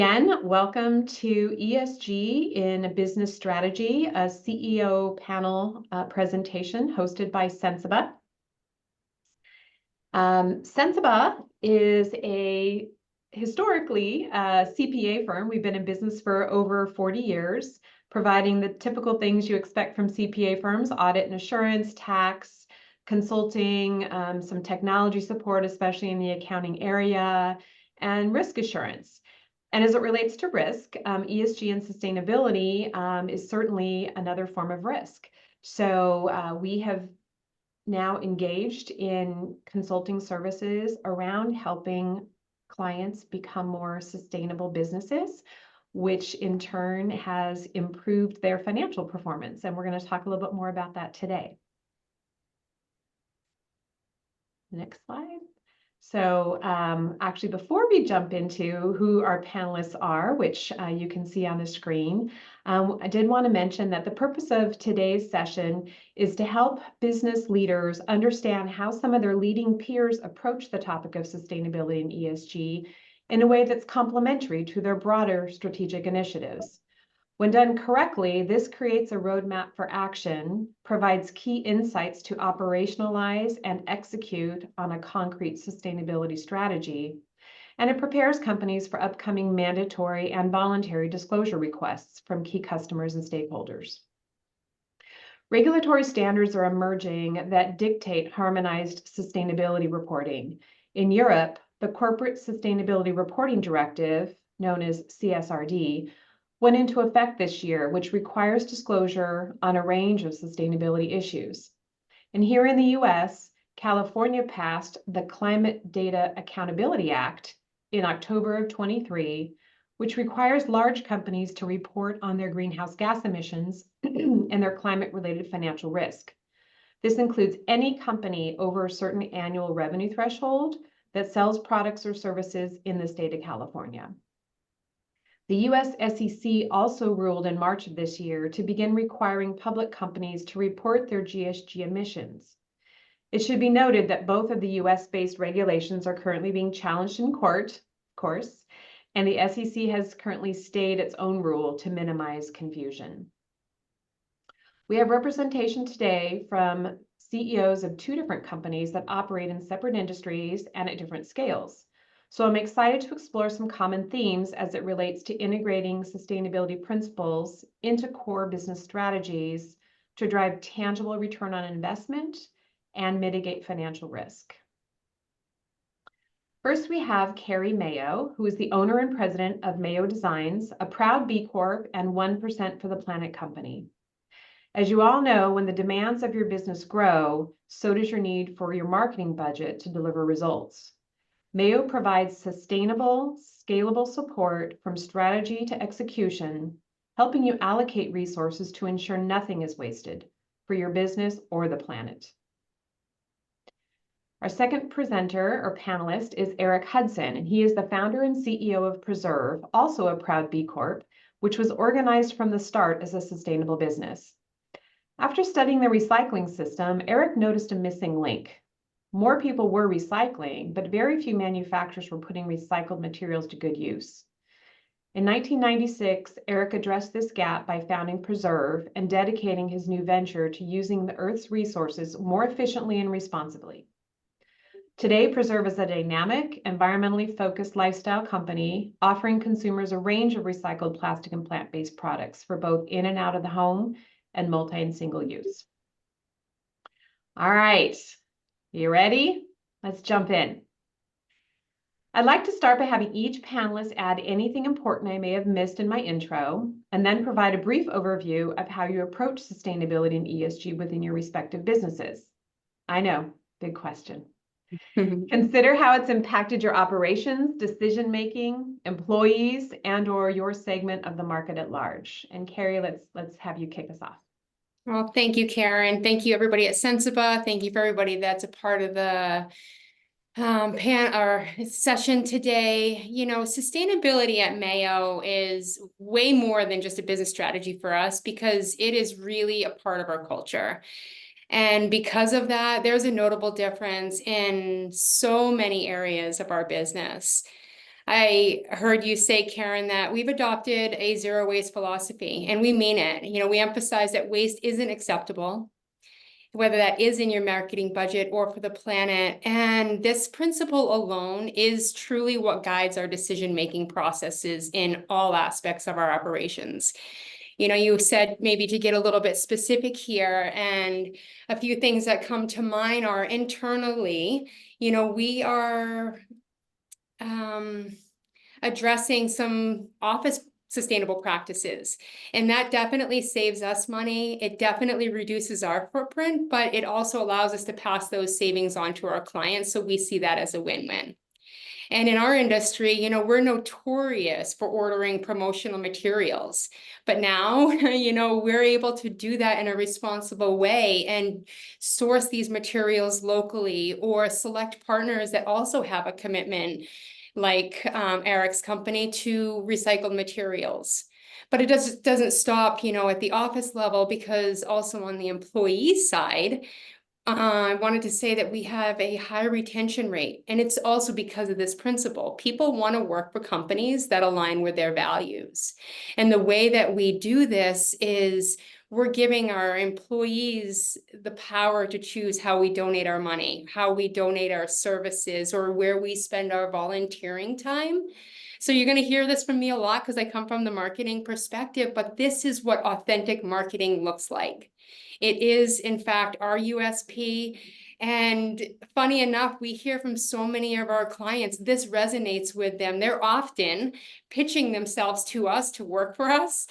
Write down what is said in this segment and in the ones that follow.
Again, welcome to ESG in Business Strategy, a CEO panel presentation hosted by Sensiba. Sensiba is historically a CPA firm. We've been in business for over 40 years, providing the typical things you expect from CPA firms: audit and assurance, tax, consulting, some technology support, especially in the accounting area, and risk assurance. And as it relates to risk, ESG and sustainability is certainly another form of risk. So we have now engaged in consulting services around helping clients become more sustainable businesses, which in turn has improved their financial performance. And we're going to talk a little bit more about that today. Next slide. So actually, before we jump into who our panelists are, which you can see on the screen, I did want to mention that the purpose of today's session is to help business leaders understand how some of their leading peers approach the topic of sustainability and ESG in a way that's complementary to their broader strategic initiatives. When done correctly, this creates a roadmap for action, provides key insights to operationalize and execute on a concrete sustainability strategy, and it prepares companies for upcoming mandatory and voluntary disclosure requests from key customers and stakeholders. Regulatory standards are emerging that dictate harmonized sustainability reporting. In Europe, the Corporate Sustainability Reporting Directive, known as CSRD, went into effect this year, which requires disclosure on a range of sustainability issues. And here in the US, California passed the Climate Data Accountability Act in October of 23, which requires large companies to report on their greenhouse gas emissions and their climate-related financial risk. This includes any company over a certain annual revenue threshold that sells products or services in the state of California. The US SEC also ruled in March of this year to begin requiring public companies to report their GHG emissions. It should be noted that both of the US-based regulations are currently being challenged in court, of course, and the SEC has currently stayed its own rule to minimize confusion. We have representation today from CEOs of two different companies that operate in separate industries and at different scales. So I'm excited to explore some common themes as it relates to integrating sustainability principles into core business strategies to drive tangible return on investment and mitigate financial risk. First, we have Carrie Mayo, who is the owner and president of Mayo Designs, a proud B Corp and 1% for the Planet company. As you all know, when the demands of your business grow, so does your need for your marketing budget to deliver results. Mayo provides sustainable, scalable support from strategy to execution, helping you allocate resources to ensure nothing is wasted for your business or the planet. Our second presenter or panelist is Eric Hudson, and he is the founder and CEO of Preserve, also a proud B Corp, which was organized from the start as a sustainable business. After studying the recycling system, Eric noticed a missing link. More people were recycling, but very few manufacturers were putting recycled materials to good use. In 1996, Eric addressed this gap by founding Preserve and dedicating his new venture to using the Earth's resources more efficiently and responsibly. Today, Preserve is a dynamic, environmentally focused lifestyle company offering consumers a range of recycled plastic and plant-based products for both in and out of the home and multi and single use. All right. You ready? Let's jump in. I'd like to start by having each panelist add anything important I may have missed in my intro, and then provide a brief overview of how you approach sustainability and ESG within your respective businesses. I know, big question. Consider how it's impacted your operations, decision-making, employees, and/or your segment of the market at large. And Carrie, let's have you kick us off. Well, thank you, Karen. Thank you, everybody at Sensiba. Thank you for everybody that's a part of the session today. You know, sustainability at Mayo is way more than just a business strategy for us because it is really a part of our culture. And because of that, there's a notable difference in so many areas of our business. I heard you say, Karen, that we've adopted a zero waste philosophy, and we mean it. You know, we emphasize that waste isn't acceptable, whether that is in your marketing budget or for the planet. And this principle alone is truly what guides our decision-making processes in all aspects of our operations. You know, you said maybe to get a little bit specific here, and a few things that come to mind are internally, you know, we are addressing some office sustainable practices. And that definitely saves us money. It definitely reduces our footprint, but it also allows us to pass those savings on to our clients. So we see that as a win-win. And in our industry, you know, we're notorious for ordering promotional materials. But now, you know, we're able to do that in a responsible way and source these materials locally, or select partners that also have a commitment, like Eric's company, to recycled materials. But it doesn't stop, you know, at the office level, because also on the employee side, I wanted to say that we have a high retention rate, and it's also because of this principle. People want to work for companies that align with their values. And the way that we do this is we're giving our employees the power to choose how we donate our money, how we donate our services, or where we spend our volunteering time. So you're going to hear this from me a lot because I come from the marketing perspective, but this is what authentic marketing looks like. It is, in fact, our USP. And funny enough, we hear from so many of our clients, this resonates with them. They're often pitching themselves to us to work for us,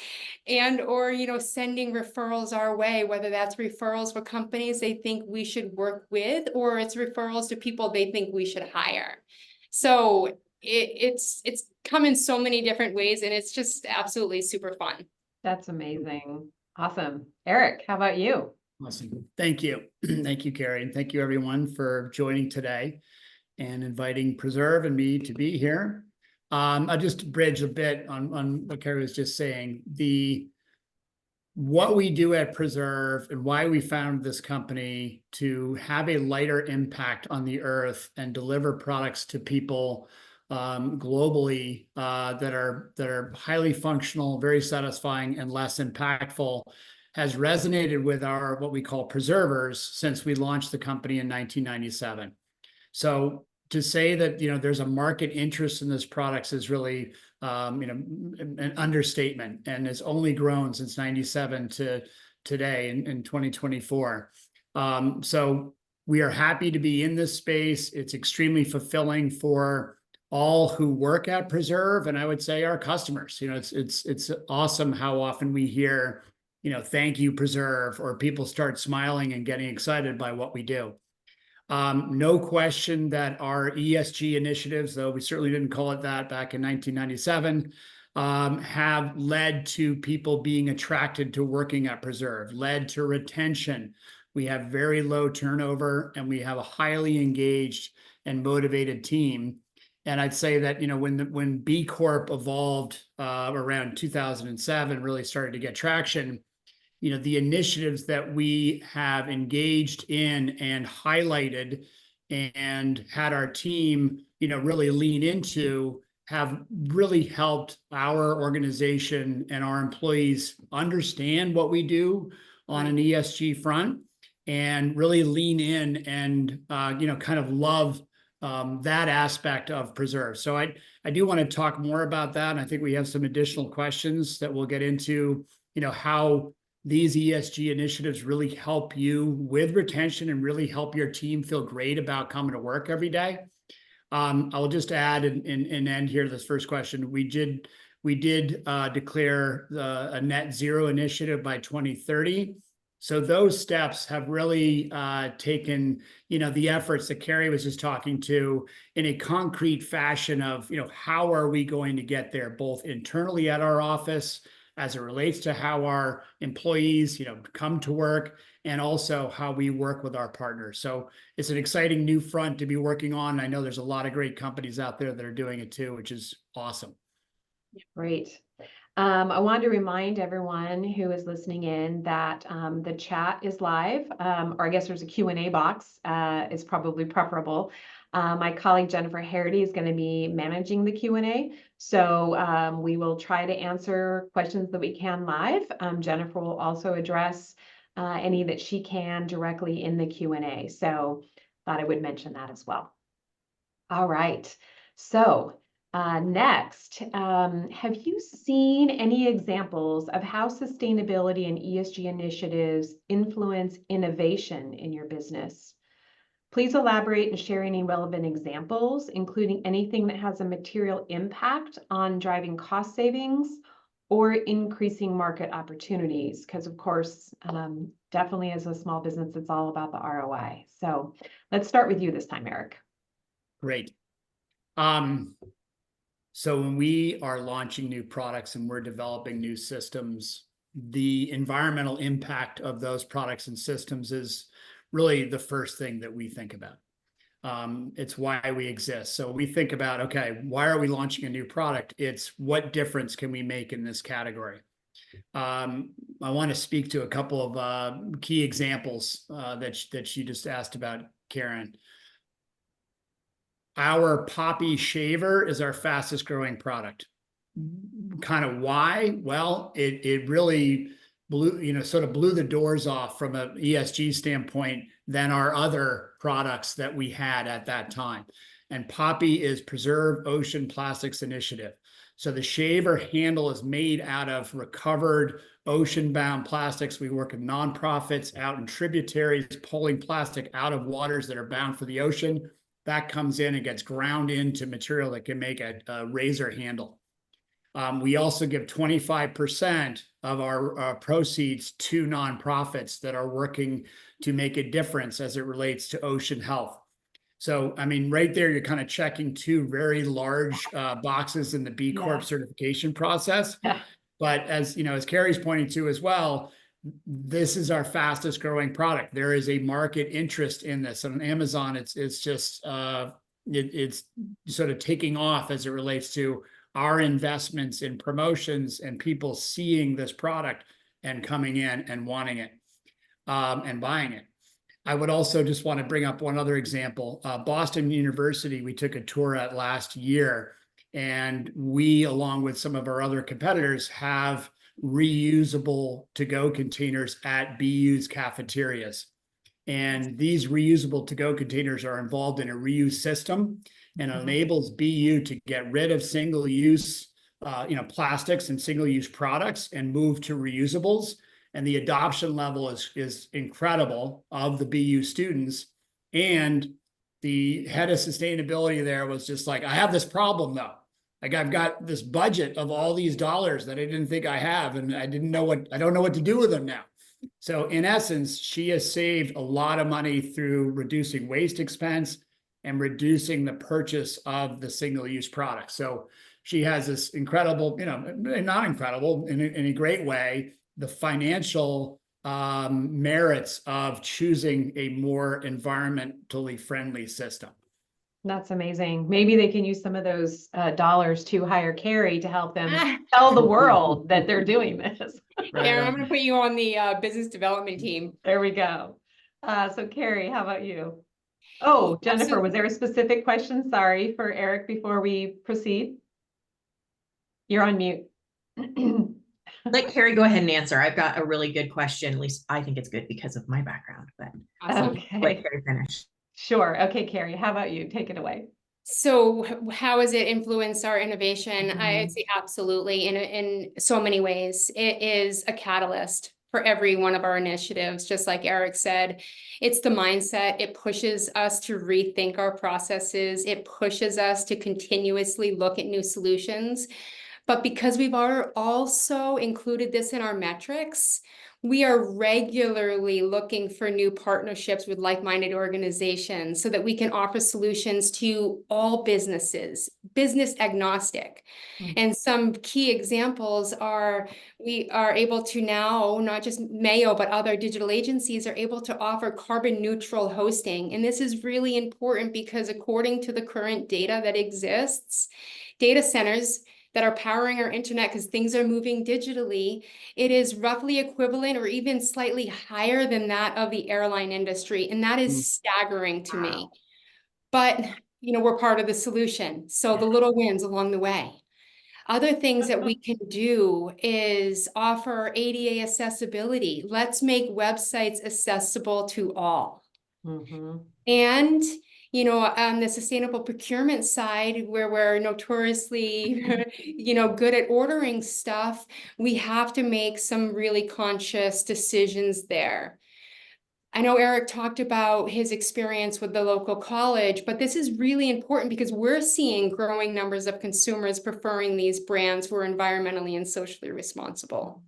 and or, you know, sending referrals our way, whether that's referrals for companies they think we should work with, or it's referrals to people they think we should hire. So it's come in so many different ways, and it's just absolutely super fun. That's amazing. Awesome. Eric, how about you? Awesome. Thank you. Thank you, Carrie. And thank you everyone for joining today and inviting Preserve and me to be here. I'll just bridge a bit on what Carrie was just saying. What we do at Preserve and why we founded this company to have a lighter impact on the earth and deliver products to people globally that are highly functional, very satisfying, and less impactful, has resonated with our what we call preservers since we launched the company in 1997. So to say that, you know, there's a market interest in this products is really an understatement, and it's only grown since 97 to today in 2024. So we are happy to be in this space. It's extremely fulfilling for all who work at Preserve, and I would say our customers. You know, it's awesome how often we hear, you know, thank you, Preserve, or people start smiling and getting excited by what we do. No question that our ESG initiatives, though we certainly didn't call it that back in 1997, have led to people being attracted to working at Preserve, led to retention. We have very low turnover, and we have a highly engaged and motivated team. And I'd say that, you know, when B Corp evolved around 2007, really started to get traction, you know, the initiatives that we have engaged in and highlighted and had our team, you know, really lean into have really helped our organization and our employees understand what we do on an ESG front and really lean in and, you know, kind of love that aspect of Preserve. So I do want to talk more about that. And I think we have some additional questions that we'll get into, you know, how these ESG initiatives really help you with retention and really help your team feel great about coming to work every day. I'll just add and end here this first question. We did declare a net zero initiative by 2030. So those steps have really taken, you know, the efforts that Carrie was just talking to in a concrete fashion of, you know, how are we going to get there, both internally at our office as it relates to how our employees, you know, come to work, and also how we work with our partners. So it's an exciting new front to be working on. I know there's a lot of great companies out there that are doing it too, which is awesome. Great. I wanted to remind everyone who is listening in that the chat is live, or I guess there's a Q&A box is probably preferable. My colleague Jennifer Harity is going to be managing the Q&A. So we will try to answer questions that we can live. Jennifer will also address any that she can directly in the Q&A. So thought I would mention that as well. All right. So next, have you seen any examples of how sustainability and ESG initiatives influence innovation in your business? Please elaborate and share any relevant examples, including anything that has a material impact on driving cost savings or increasing market opportunities. Because of course, definitely as a small business, it's all about the ROI. So let's start with you this time, Eric. Great. So when we are launching new products and we're developing new systems, the environmental impact of those products and systems is really the first thing that we think about. It's why we exist. So we think about, okay, why are we launching a new product? It's what difference can we make in this category? I want to speak to a couple of key examples that you just asked about, Karen. Our Poppy shaver is our fastest growing product. Kind of why? Well, it really sort of blew the doors off from an ESG standpoint than our other products that we had at that time. And Poppy is Preserve Ocean Plastics Initiative. So the shaver handle is made out of recovered ocean-bound plastics. We work with nonprofits out in tributaries, pulling plastic out of waters that are bound for the ocean. That comes in and gets ground into material that can make a razor handle. We also give 25% of our proceeds to nonprofits that are working to make a difference as it relates to ocean health. So, I mean, right there, you're kind of checking two very large boxes in the B Corp certification process. Yeah. But as you know, as Carrie's pointing to as well, this is our fastest growing product. There is a market interest in this. On Amazon, it's just it's sort of taking off as it relates to our investments in promotions and people seeing this product and coming in and wanting it and buying it. I would also just want to bring up one other example. Boston University, we took a tour at last year, and we, along with some of our other competitors, have reusable to-go containers at BU's cafeterias. And these reusable to-go containers are involved in a reuse system and enables BU to get rid of single-use plastics and single-use products and move to reusables. And the adoption level is incredible of the BU students. And the head of sustainability there was just like, I have this problem though. Like I've got this budget of all these dollars that I didn't think I have, and I don't know what to do with them now. So in essence, she has saved a lot of money through reducing waste expense and reducing the purchase of the single-use products. So she has this incredible, not incredible, in a great way, the financial merits of choosing a more environmentally friendly system. That's amazing. Maybe they can use some of those dollars to hire Carrie to help them tell the world that they're doing this. Karen, I'm going to put you on the business development team. There we go. So Carrie, how about you? Oh, Jennifer, was there a specific question? Sorry, for Eric before we proceed. You're on mute. Let Carrie go ahead and answer. I've got a really good question. At least I think it's good because of my background, but Okay. let Carrie finish. Sure. Okay, Carrie, how about you? Take it away. So how has it influenced our innovation? I'd say absolutely in so many ways. It is a catalyst for every one of our initiatives. Just like Eric said, it's the mindset. It pushes us to rethink our processes. It pushes us to continuously look at new solutions. But because we've also included this in our metrics, we are regularly looking for new partnerships with like-minded organizations so that we can offer solutions to all businesses, business agnostic. And some key examples are we are able to now, not just Mayo, but other digital agencies are able to offer carbon neutral hosting. And this is really important because according to the current data that exists, data centers that are powering our internet, because things are moving digitally, it is roughly equivalent or even slightly higher than that of the airline industry. And that is staggering to me. but we're part of the solution. So the little wins along the way. Other things that we can do is offer ADA accessibility. Let's make websites accessible to all. Mhm. And, on the sustainable procurement side, where we're notoriously, good at ordering stuff, we have to make some really conscious decisions there. I know Eric talked about his experience with the local college, but this is really important because we're seeing growing numbers of consumers preferring these brands who are environmentally and socially responsible.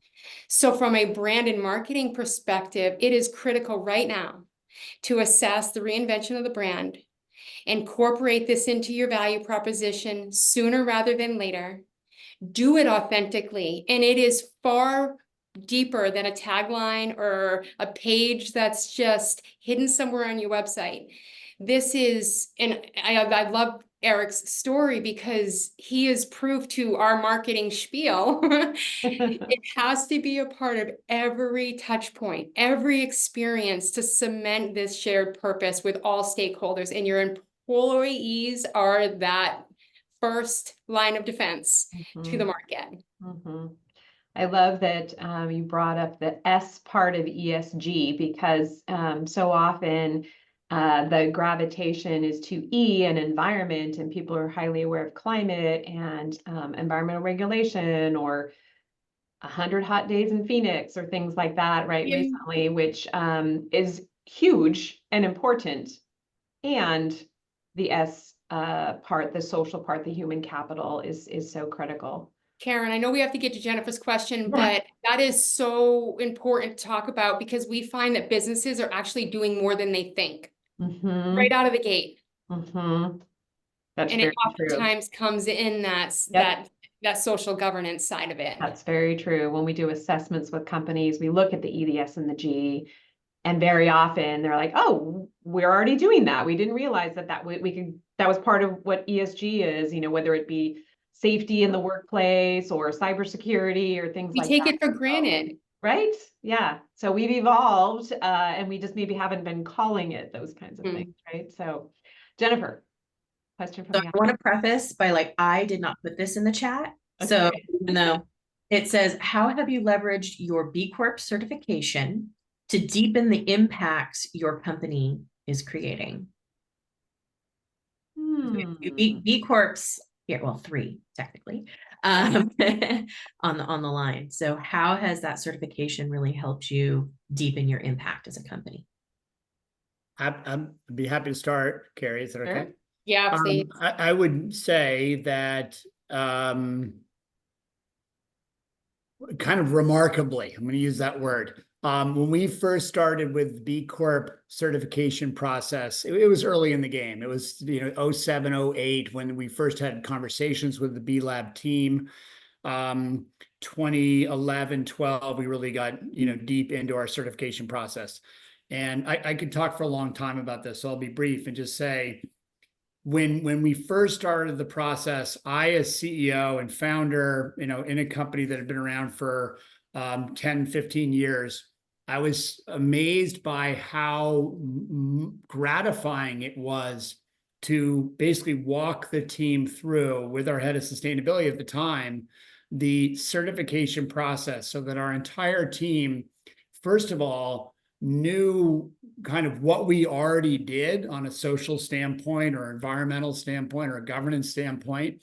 So from a brand and marketing perspective, it is critical right now to assess the reinvention of the brand, incorporate this into your value proposition sooner rather than later, do it authentically, and it is far deeper than a tagline or a page that's just hidden somewhere on your website. This is, and I love Eric's story because he is proof to our marketing spiel. It has to be a part of every touch point, every experience to cement this shared purpose with all stakeholders, and your employees are that first line of defense to the market. Mhm. I love that you brought up the S part of ESG because so often the gravitation is to E and environment, and people are highly aware of climate and environmental regulation, or 100 hot days in Phoenix or things like that, right? Yeah. Recently, which is huge and important. And the S part, the social part, the human capital is so critical. Karen, I know we have to get to Jennifer's question, but that is so important to talk about because we find that businesses are actually doing more than they think right out of the gate. That's And very it true. oftentimes comes in Yep. that social governance side of it. That's very true. When we do assessments with companies, we look at the E, the S, and the G, and very often they're like, "Oh, we're already doing that. We didn't realize that we could. That was part of what ESG is. Whether it be safety in the workplace or cybersecurity or things We like take that." it for granted. Right? Yeah. So we've evolved, and we just maybe haven't been calling it those kinds of things, right? So, Jennifer, question from So the I want to preface by I did not put this in the chat. So Okay. even though it says, how have you leveraged your B Corp certification to deepen the impacts your company is creating? B Corps here, well, 3 technically, on the line. So how has that certification really helped you deepen your impact as a company? I'd be happy to start, Carrie. Is that okay? Sure. Yeah, please. I would say that kind of remarkably, I'm going to use that word. When we first started with the B Corp certification process, it was early in the game. It was 07, 08 when we first had conversations with the B Lab team. 2011, 12, we really got deep into our certification process. And I could talk for a long time about this, so I'll be brief and just say, when we first started the process, I, as CEO and founder, in a company that had been around for 10, 15 years, I was amazed by how gratifying it was to basically walk the team through, with our head of sustainability at the time, the certification process, so that our entire team, first of all, knew kind of what we already did on a social standpoint or environmental standpoint or a governance standpoint,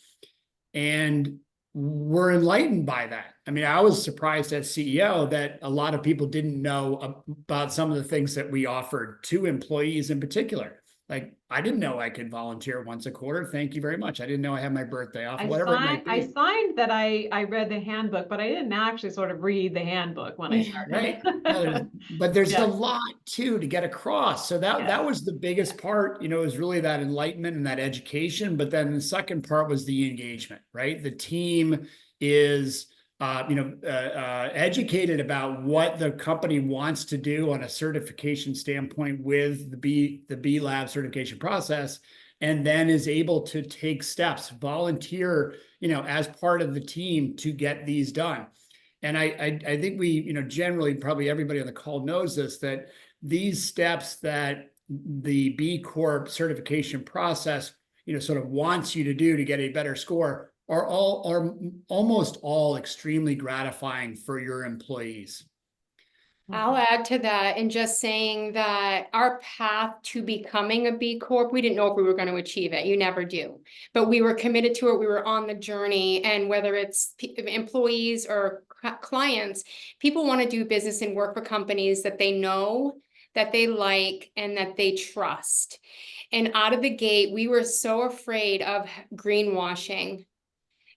and were enlightened by that. I mean, I was surprised as CEO that a lot of people didn't know about some of the things that we offered to employees in particular. Like, I didn't know I could volunteer once a quarter. Thank you very much. I didn't know I had my birthday off, whatever it might be. I signed that I read the handbook, but I didn't actually sort of read the handbook when I started. Right. No, but there's a lot too to get across. So that was the biggest part, is really that enlightenment and that education. But then the second part was the engagement, right? The team is educated about what the company wants to do on a certification standpoint with the B Lab certification process, and then is able to take steps, volunteer, as part of the team to get these done. And I think we, generally, probably everybody on the call knows this, that these steps that the B Corp certification process, sort of wants you to do to get a better score are almost all extremely gratifying for your employees. I'll add to that in just saying that our path to becoming a B Corp, we didn't know if we were going to achieve it. You never do. But we were committed to it. We were on the journey. And whether it's employees or clients, people want to do business and work for companies that they know, that they like, and that they trust. And out of the gate, we were so afraid of greenwashing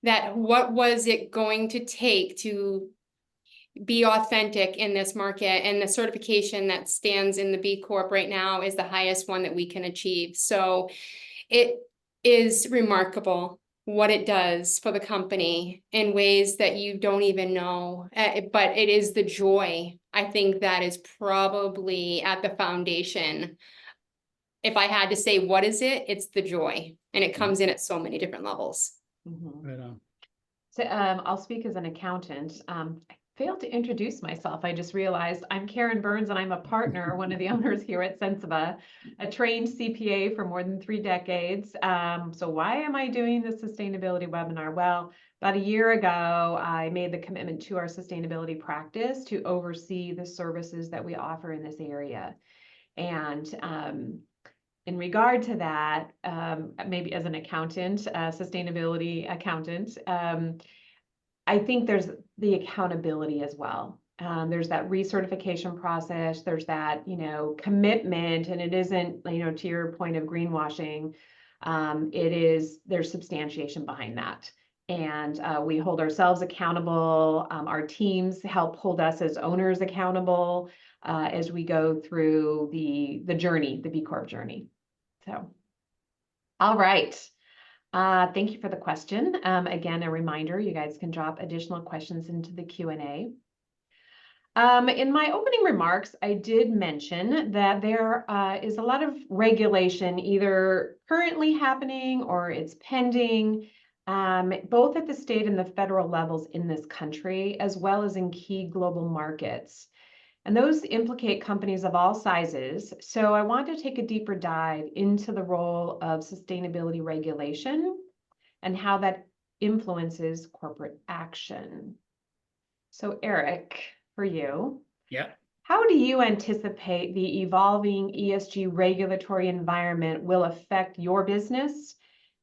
that what was it going to take to be authentic in this market, and the certification that stands in the B Corp right now is the highest one that we can achieve. So it is remarkable what it does for the company in ways that you don't even know, but it is the joy, I think, that is probably at the foundation. If I had to say, what is it? It's the joy, and it comes in at so many different levels. Right on. So I'll speak as an accountant. I failed to introduce myself. I just realized I'm Karen Burns and I'm a partner, one of the owners here at Sensiba, a trained CPA for more than 3 decades. So why am I doing this sustainability webinar? Well, about a year ago, I made the commitment to our sustainability practice to oversee the services that we offer in this area. And in regard to that, maybe as an accountant, sustainability accountant, I think there's the accountability as well. There's that recertification process, there's that, commitment, and it isn't, to your point of greenwashing, there's substantiation behind that. And we hold ourselves accountable. Our teams help hold us as owners accountable as we go through the journey, the B Corp journey. So, all right. Thank you for the question. Again, a reminder, you guys can drop additional questions into the Q&A. In my opening remarks, I did mention that there is a lot of regulation either currently happening or it's pending, both at the state and the federal levels in this country, as well as in key global markets. And those implicate companies of all sizes. So I want to take a deeper dive into the role of sustainability regulation and how that influences corporate action. So Eric, for you, how do you anticipate the evolving ESG regulatory environment will affect your business?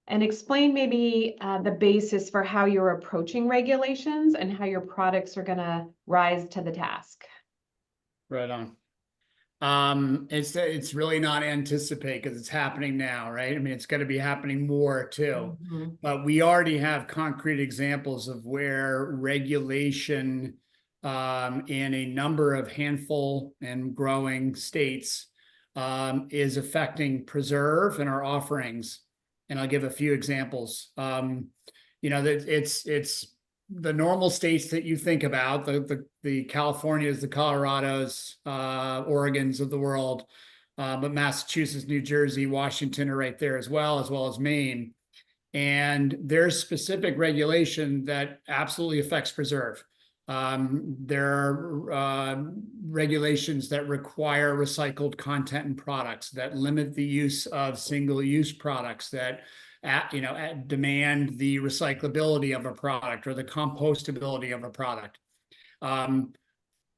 And explain maybe the basis for how you're approaching regulations and how your products are going to rise to the task. Right on. It's really not anticipate because it's happening now, right? I mean, it's going to be happening more too. But we already have concrete examples of where regulation in a number of handful and growing states is affecting Preserve and our offerings. And I'll give a few examples. That it's the normal states that you think about, the Californias, the Colorados, Oregons of the world, but Massachusetts, New Jersey, Washington are right there as well as Maine. And there's specific regulation that absolutely affects Preserve. There are regulations that require recycled content and products, that limit the use of single-use products, that demand the recyclability of a product or the compostability of a product.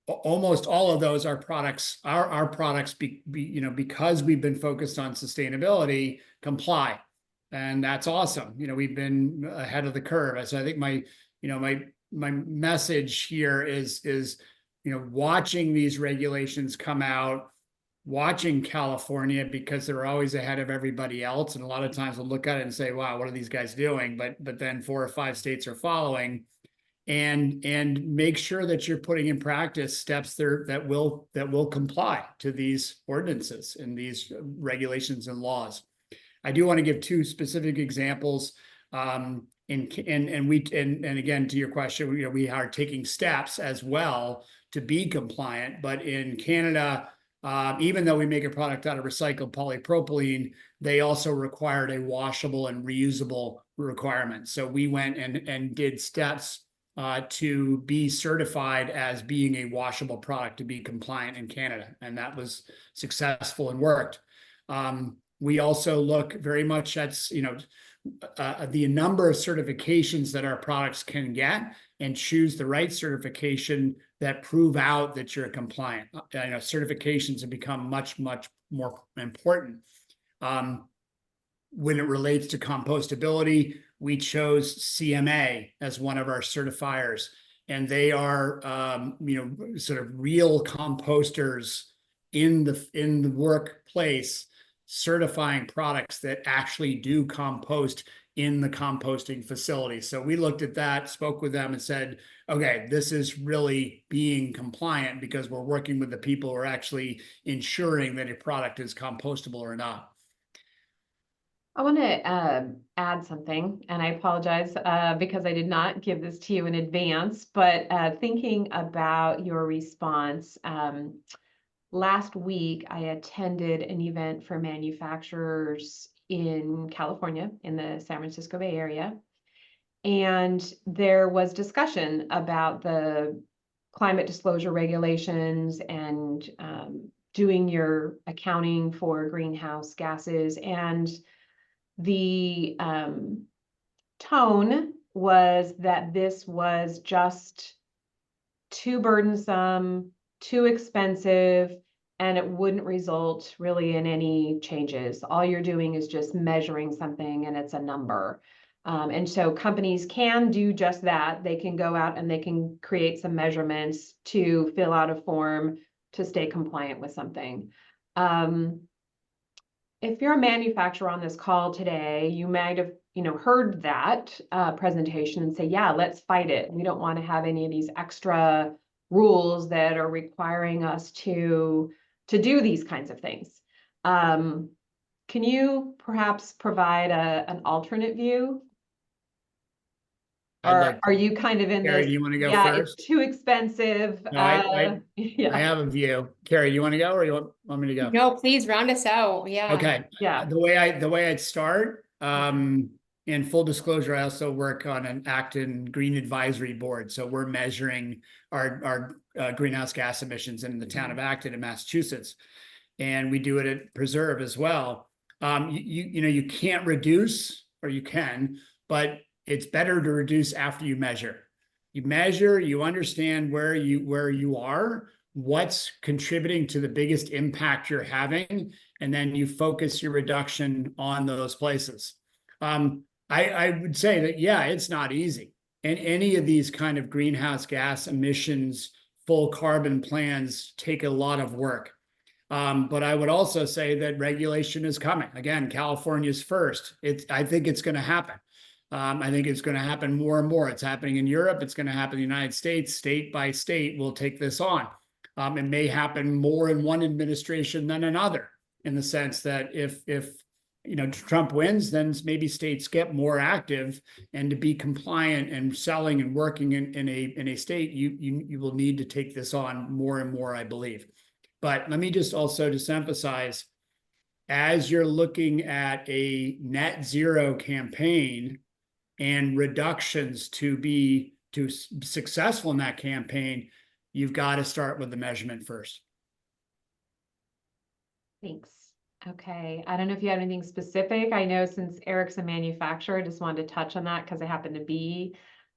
Almost all of those are products. Our products, because we've been focused on sustainability, comply, and that's awesome. We've been ahead of the curve. So I think my message here is watching these regulations come out, watching California, because they're always ahead of everybody else. And a lot of times we'll look at it and say, wow, what are these guys doing? But then 4 or 5 states are following, and make sure that you're putting in practice steps there that will comply to these ordinances and these regulations and laws. I do want to give 2 specific examples. And again, to your question, we are taking steps as well to be compliant. But in Canada, even though we make a product out of recycled polypropylene, they also required a washable and reusable requirement. So we went and did steps to be certified as being a washable product to be compliant in Canada. And that was successful and worked. We also look very much at, the number of certifications that our products can get and choose the right certification that prove out that you're compliant. Certifications have become much, much more important. When it relates to compostability, we chose CMA as one of our certifiers, and they are, sort of real composters in the workplace, certifying products that actually do compost in the composting facility. So we looked at that, spoke with them and said, okay, this is really being compliant because we're working with the people who are actually ensuring that a product is compostable or not. I want to add something, and I apologize because I did not give this to you in advance, but thinking about your response, last week I attended an event for manufacturers in California, in the San Francisco Bay Area, and there was discussion about the climate disclosure regulations and doing your accounting for greenhouse gases, and the tone was that this was just too burdensome, too expensive, and it wouldn't result really in any changes. All you're doing is just measuring something and it's a number. And so companies can do just that. They can go out and they can create some measurements to fill out a form to stay compliant with something. If you're a manufacturer on this call today, you might have, heard that presentation and say, yeah, let's fight it. We don't want to have any of these extra rules that are requiring us to do these kinds of things. Can you perhaps provide an alternate view? Or are you kind of in Carrie, this? do you want to go Yeah, first? it's too expensive. No, I Yeah. have a view. Carrie, you want to go or you want me to go? No, please round us out. Yeah. Okay. Yeah. The way I'd start, in full disclosure, I also work on an Acton Green Advisory Board. So we're measuring our greenhouse gas emissions in the town of Acton in Massachusetts. And we do it at Preserve as well. You can't reduce, or you can, but it's better to reduce after you measure. You measure, you understand where you are, what's contributing to the biggest impact you're having, and then you focus your reduction on those places. I would say that, yeah, it's not easy. And any of these kind of greenhouse gas emissions, full carbon plans take a lot of work. But I would also say that regulation is coming. Again, California's first. I think it's going to happen. I think it's going to happen more and more. It's happening in Europe. It's going to happen in the United States. State by state will take this on. It may happen more in one administration than another, in the sense that if Trump wins, then maybe states get more active, and to be compliant and selling and working in a state, you will need to take this on more and more, I believe. But let me just also just emphasize, as you're looking at a net zero campaign and reductions to be successful in that campaign, you've got to start with the measurement first. Thanks. Okay. I don't know if you have anything specific. I know since Eric's a manufacturer, I just wanted to touch on that because I happen to be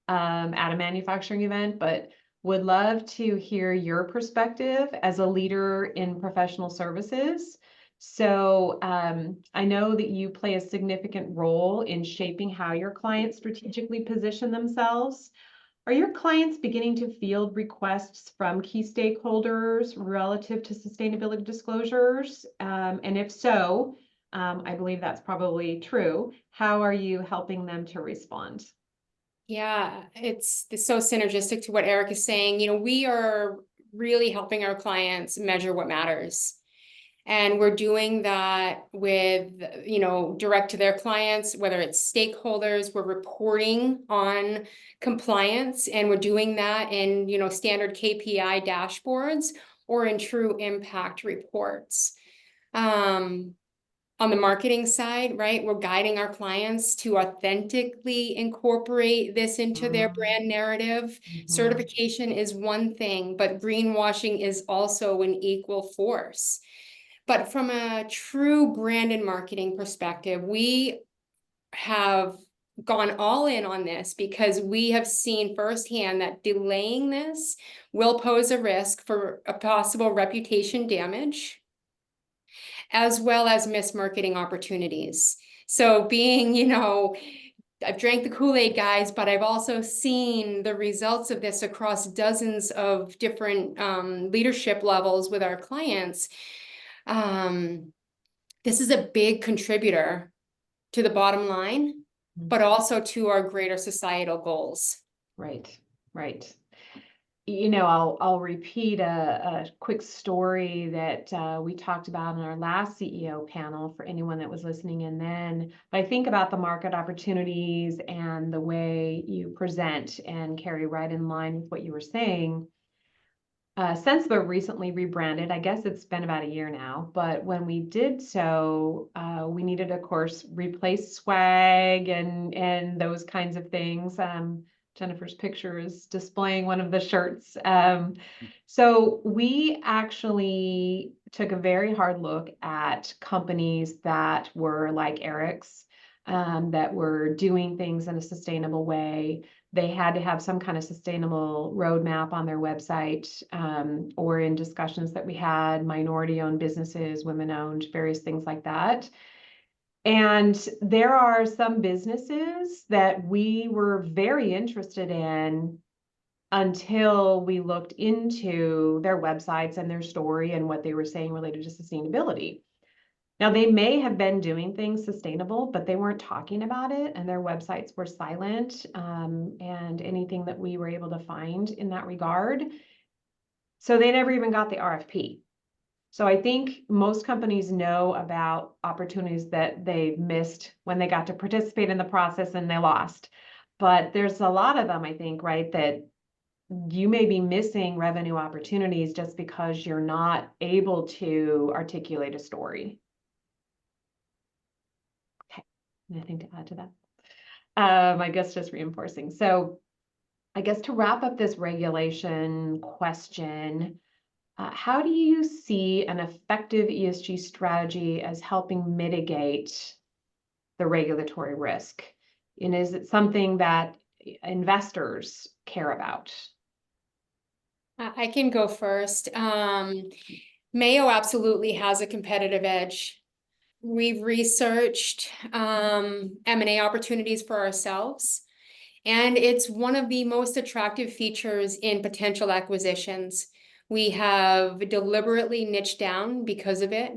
at a manufacturing event, but would love to hear your perspective as a leader in professional services. So I know that you play a significant role in shaping how your clients strategically position themselves. Are your clients beginning to field requests from key stakeholders relative to sustainability disclosures? And if so, I believe that's probably true. How are you helping them to respond? Yeah, it's so synergistic to what Eric is saying. We are really helping our clients measure what matters. And we're doing that with, direct to their clients, whether it's stakeholders, we're reporting on compliance, and we're doing that in, standard KPI dashboards or in true impact reports. On the marketing side, right, we're guiding our clients to authentically incorporate this into their brand narrative. Certification is one thing, but greenwashing is also an equal force. But from a true brand and marketing perspective, we have gone all in on this because we have seen firsthand that delaying this will pose a risk for a possible reputation damage, as well as mismarketing opportunities. So being, I've drank the Kool-Aid, guys, but I've also seen the results of this across dozens of different leadership levels with our clients. This is a big contributor to the bottom line, but also to our greater societal goals. Right, right. I'll repeat a quick story that we talked about in our last CEO panel for anyone that was listening in then. But I think about the market opportunities and the way you present and carry right in line with what you were saying. Sensiba recently rebranded. I guess it's been about a year now, but when we did so, we needed, of course, replace swag and those kinds of things. Jennifer's picture is displaying one of the shirts. So we actually took a very hard look at companies that were like Eric's, that were doing things in a sustainable way. They had to have some kind of sustainable roadmap on their website, or in discussions that we had, minority-owned businesses, women-owned, various things like that. And there are some businesses that we were very interested in until we looked into their websites and their story and what they were saying related to sustainability. Now, they may have been doing things sustainable, but they weren't talking about it, and their websites were silent, and anything that we were able to find in that regard. So they never even got the RFP. So I think most companies know about opportunities that they missed when they got to participate in the process and they lost. But there's a lot of them, I think, right, that you may be missing revenue opportunities just because you're not able to articulate a story. Okay, anything to add to that? I guess just reinforcing. So I guess to wrap up this regulation question, how do you see an effective ESG strategy as helping mitigate the regulatory risk? And is it something that investors care about? I can go first. Mayo absolutely has a competitive edge. We've researched M&A opportunities for ourselves, and it's one of the most attractive features in potential acquisitions. We have deliberately niched down because of it,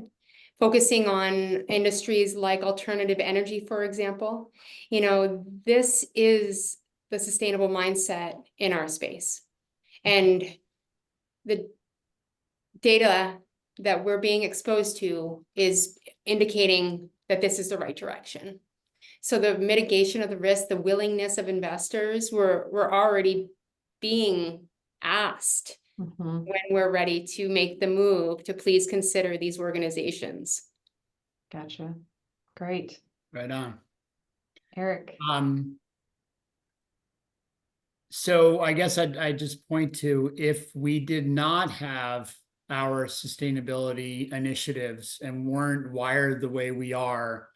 focusing on industries like alternative energy, for example. This is the sustainable mindset in our space. And the data that we're being exposed to is indicating that this is the right direction. So the mitigation of the risk, the willingness of investors, we're already being asked when we're ready to make the move to please consider these organizations. Gotcha. Great. Right on. Eric. So I guess I'd just point to, if we did not have our sustainability initiatives and weren't wired the way we are,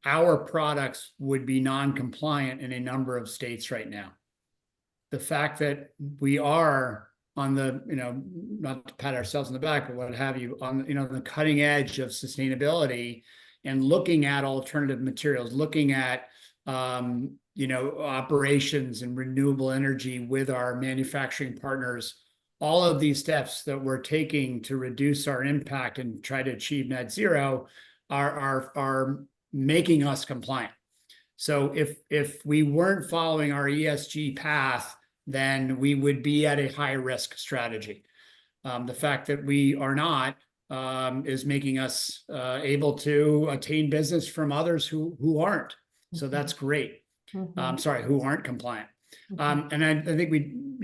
our products would be non-compliant in a number of states right now. The fact that we are on the, not to pat ourselves on the back, but what have you, on, the cutting edge of sustainability and looking at alternative materials, looking at, operations and renewable energy with our manufacturing partners, all of these steps that we're taking to reduce our impact and try to achieve net zero are making us compliant. So if we weren't following our ESG path, then we would be at a high risk strategy. The fact that we are not is making us able to attain business from others who aren't. So that's great. Who aren't compliant. And I think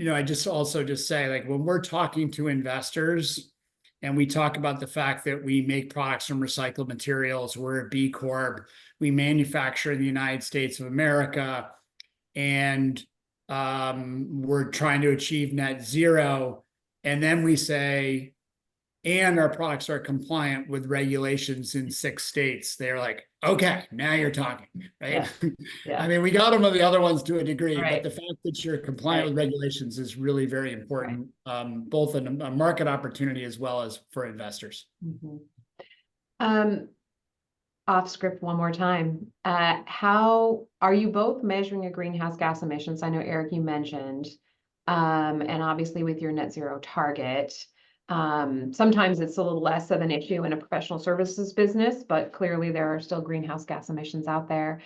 I just say, like, when we're talking to investors and we talk about the fact that we make products from recycled materials, we're a B Corp, we manufacture in the United States of America, and we're trying to achieve net zero. And then we say, and our products are compliant with regulations in 6 states. They're like, okay, now you're talking, right? Yeah. I mean, we got them with the other ones to a degree, Right. but the fact that you're compliant with regulations is really very important, both in a market opportunity as well as for investors. Off script one more time. How are you both measuring your greenhouse gas emissions? I know, Eric, you mentioned, and obviously with your net zero target, sometimes it's a little less of an issue in a professional services business, but clearly there are still greenhouse gas emissions out there.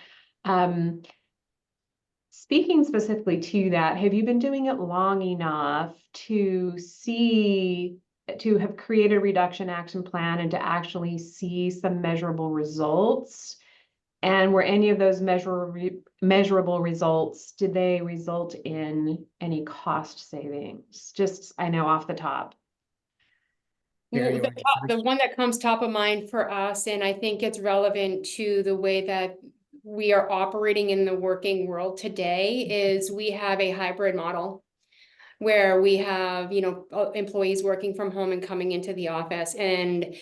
Speaking specifically to that, have you been doing it long enough to have created a reduction action plan and to actually see some measurable results? And were any of those measurable results, did they result in any cost savings? Just, I know off the top. Gary, you The wanna go first? one that comes top of mind for us, and I think it's relevant to the way that we are operating in the working world today, is we have a hybrid model where we have, employees working from home and coming into the office, and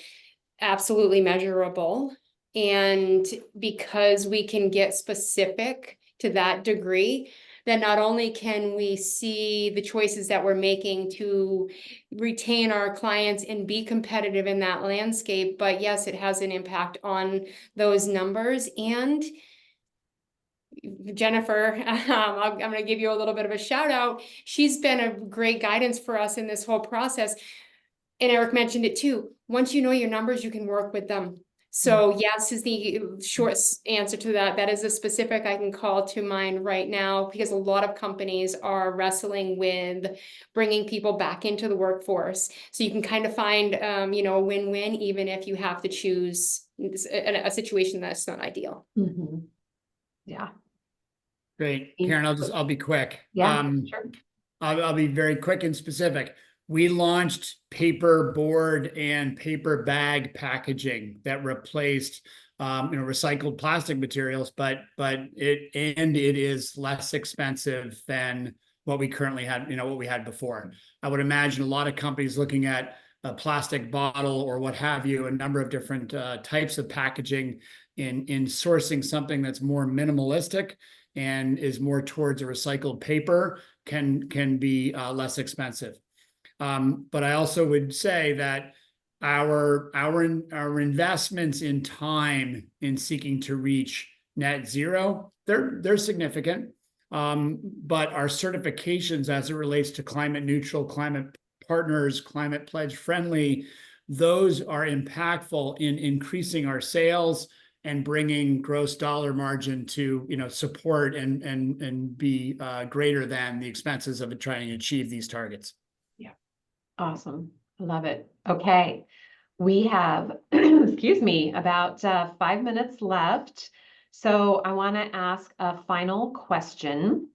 absolutely measurable. And because we can get specific to that degree, then not only can we see the choices that we're making to retain our clients and be competitive in that landscape, but yes, it has an impact on those numbers. And Jennifer, I'm going to give you a little bit of a shout out. She's been a great guidance for us in this whole process. And Eric mentioned it too. Once you know your numbers, you can work with them. So yes is the short answer to that. That is a specific I can call to mind right now, because a lot of companies are wrestling with bringing people back into the workforce. So you can kind of find, a win-win, even if you have to choose a situation that's not ideal. Yeah. Great. Karen, I'll be quick. Yeah, sure. I'll be very quick and specific. We launched paper board and paper bag packaging that replaced, recycled plastic materials, but it is less expensive than what we currently had, what we had before. I would imagine a lot of companies looking at a plastic bottle or what have you, a number of different types of packaging in sourcing something that's more minimalistic and is more towards a recycled paper can be less expensive. But I also would say that our investments in time in seeking to reach net zero, they're significant. But our certifications as it relates to climate neutral, climate partners, climate pledge friendly, those are impactful in increasing our sales and bringing gross dollar margin to support and be greater than the expenses of trying to achieve these targets. Awesome. I love it. Okay. We have, excuse me, about 5 minutes left. So I want to ask a final question.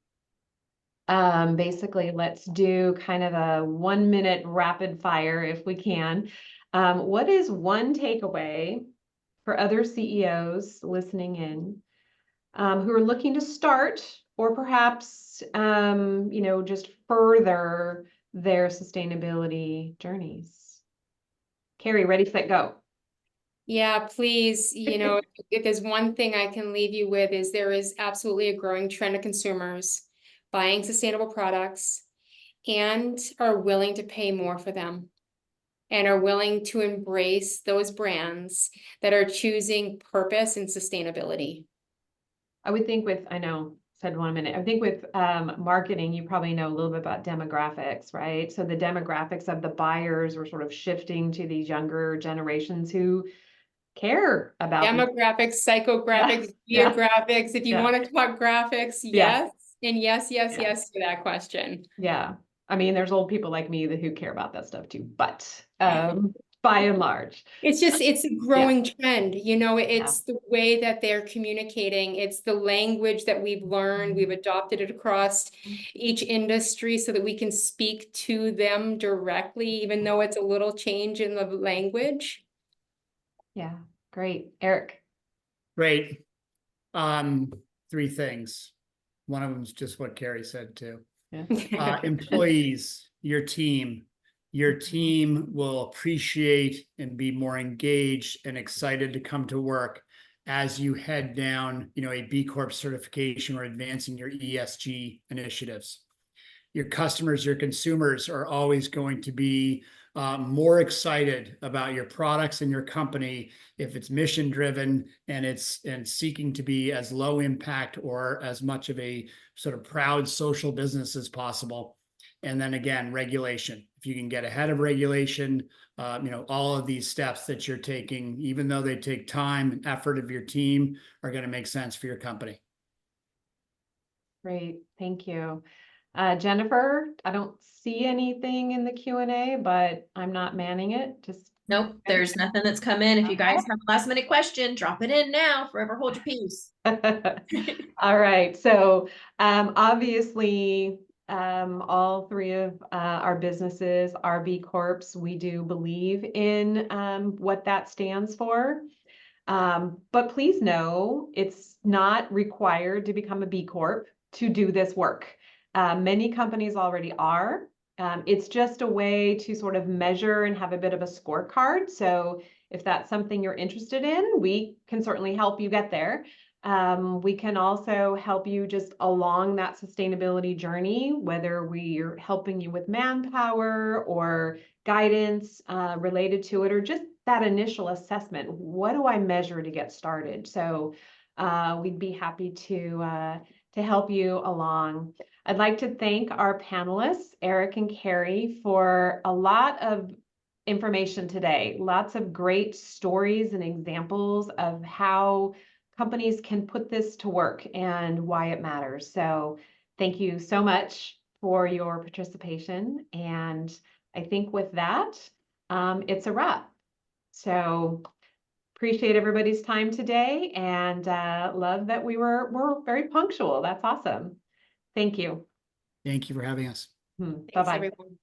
Basically, let's do kind of a 1-minute rapid fire if we can. What is one takeaway for other CEOs listening in who are looking to start or perhaps, just further their sustainability journeys? Carrie, ready, set, go. Yeah, please. If there's one thing I can leave you with, is there is absolutely a growing trend of consumers buying sustainable products and are willing to pay more for them and are willing to embrace those brands that are choosing purpose and sustainability. I would think I said 1 minute. I think with marketing, you probably know a little bit about demographics, right? So the demographics of the buyers are sort of shifting to these younger generations who care about Demographics, psychographics, geographics. If you want to talk graphics, yes. And yes to that question. Yeah. I mean, there's old people like me who care about that stuff too, but by and large. It's a growing trend. It's the way that they're communicating. It's the language that we've learned. We've adopted it across each industry so that we can speak to them directly, even though it's a little change in the language. Yeah, great. Eric. Great. 3 things. One of them is just what Carrie said too. Yeah. Employees, your team, your team will appreciate and be more engaged and excited to come to work as you head down, a B Corp certification or advancing your ESG initiatives. Your customers, your consumers are always going to be more excited about your products and your company if it's mission driven and seeking to be as low impact or as much of a sort of proud social business as possible. And then again, regulation. If you can get ahead of regulation, all of these steps that you're taking, even though they take time and effort of your team, are going to make sense for your company. Great, thank you. Jennifer, I don't see anything in the Q&A, but I'm not manning it. Just Nope, there's nothing that's come in. If you guys have a last minute question, drop it in now. Forever hold your peace. All right. So obviously, all three of our businesses are B Corps. We do believe in what that stands for. But please know it's not required to become a B Corp to do this work. Many companies already are. It's just a way to sort of measure and have a bit of a scorecard. So if that's something you're interested in, we can certainly help you get there. We can also help you just along that sustainability journey, whether we're helping you with manpower or guidance related to it, or just that initial assessment. What do I measure to get started? So we'd be happy to help you along. I'd like to thank our panelists, Eric and Carrie, for a lot of information today. Lots of great stories and examples of how companies can put this to work and why it matters. So thank you so much for your participation. And I think with that, it's a wrap. So appreciate everybody's time today and love that we're very punctual. That's awesome. Thank you. Thank you for having us. Thanks, Bye-bye. everyone.